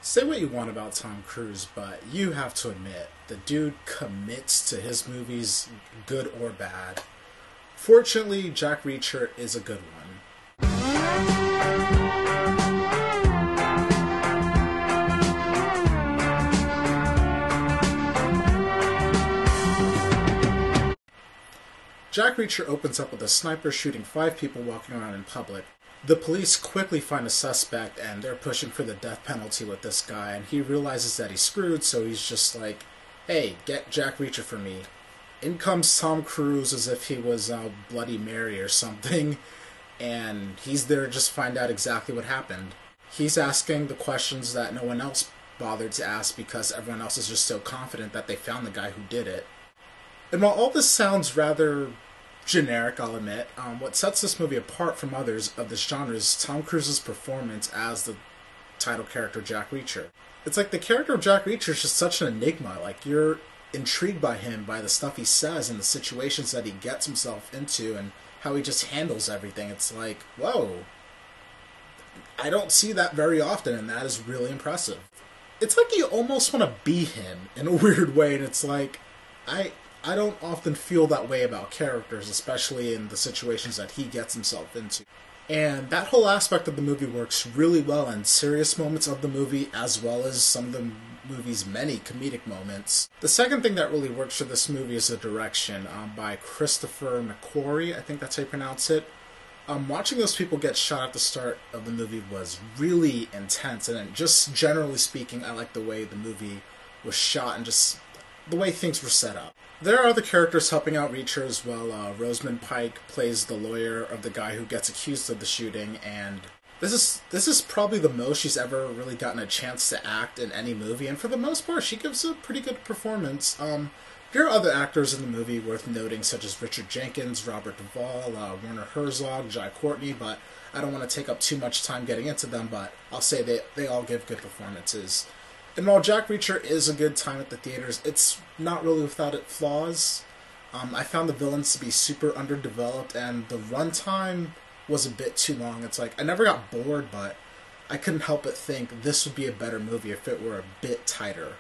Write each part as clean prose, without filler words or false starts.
Say what you want about Tom Cruise, but you have to admit, the dude commits to his movies, good or bad. Fortunately, Jack Reacher is a good one. Jack Reacher opens up with a sniper shooting 5 people walking around in public. The police quickly find a suspect and they're pushing for the death penalty with this guy, and he realizes that he's screwed, so he's just like, hey, get Jack Reacher for me. In comes Tom Cruise as if he was Bloody Mary or something, and he's there to just find out exactly what happened. He's asking the questions that no one else bothered to ask because everyone else is just so confident that they found the guy who did it. And while all this sounds rather generic, I'll admit, what sets this movie apart from others of this genre is Tom Cruise's performance as the title character Jack Reacher. It's like the character of Jack Reacher is just such an enigma. Like, you're intrigued by him, by the stuff he says and the situations that he gets himself into and how he just handles everything. It's like, whoa, I don't see that very often, and that is really impressive. It's like you almost want to be him in a weird way, and it's like, I don't often feel that way about characters, especially in the situations that he gets himself into. And that whole aspect of the movie works really well in serious moments of the movie, as well as some of the movie's many comedic moments. The second thing that really works for this movie is the direction by Christopher McQuarrie, I think that's how you pronounce it. Watching those people get shot at the start of the movie was really intense, and just generally speaking, I like the way the movie was shot and just the way things were set up. There are other characters helping out Reacher as well. Rosamund Pike plays the lawyer of the guy who gets accused of the shooting, and this is probably the most she's ever really gotten a chance to act in any movie, and for the most part, she gives a pretty good performance. There are other actors in the movie worth noting, such as Richard Jenkins, Robert Duvall, Werner Herzog, Jai Courtney, but I don't want to take up too much time getting into them, but I'll say they all give good performances. And while Jack Reacher is a good time at the theaters, it's not really without its flaws. I found the villains to be super underdeveloped, and the runtime was a bit too long. It's like, I never got bored, but I couldn't help but think this would be a better movie if it were a bit tighter.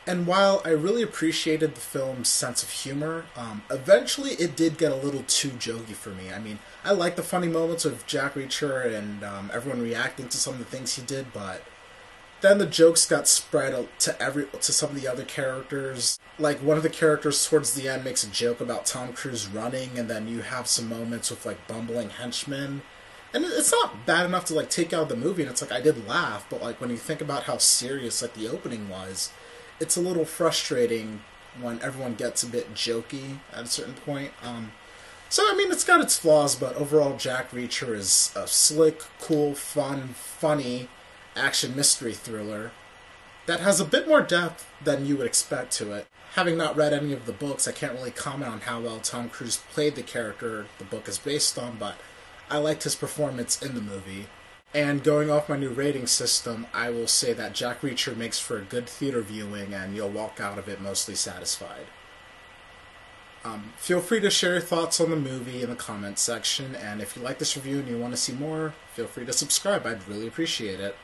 And while I really appreciated the film's sense of humor, eventually it did get a little too jokey for me. I mean, I like the funny moments of Jack Reacher and everyone reacting to some of the things he did, but then the jokes got spread to some of the other characters. Like, one of the characters towards the end makes a joke about Tom Cruise running, and then you have some moments with, like, bumbling henchmen. And it's not bad enough to, like, take out the movie, and it's like, I did laugh, but, like, when you think about how serious, like, the opening was, it's a little frustrating when everyone gets a bit jokey at a certain point. So, I mean, it's got its flaws, but overall, Jack Reacher is a slick, cool, fun, funny action mystery thriller that has a bit more depth than you would expect to it. Having not read any of the books, I can't really comment on how well Tom Cruise played the character the book is based on, but I liked his performance in the movie. And going off my new rating system, I will say that Jack Reacher makes for a good theater viewing, and you'll walk out of it mostly satisfied. Feel free to share your thoughts on the movie in the comments section, and if you like this review and you want to see more, feel free to subscribe. I'd really appreciate it.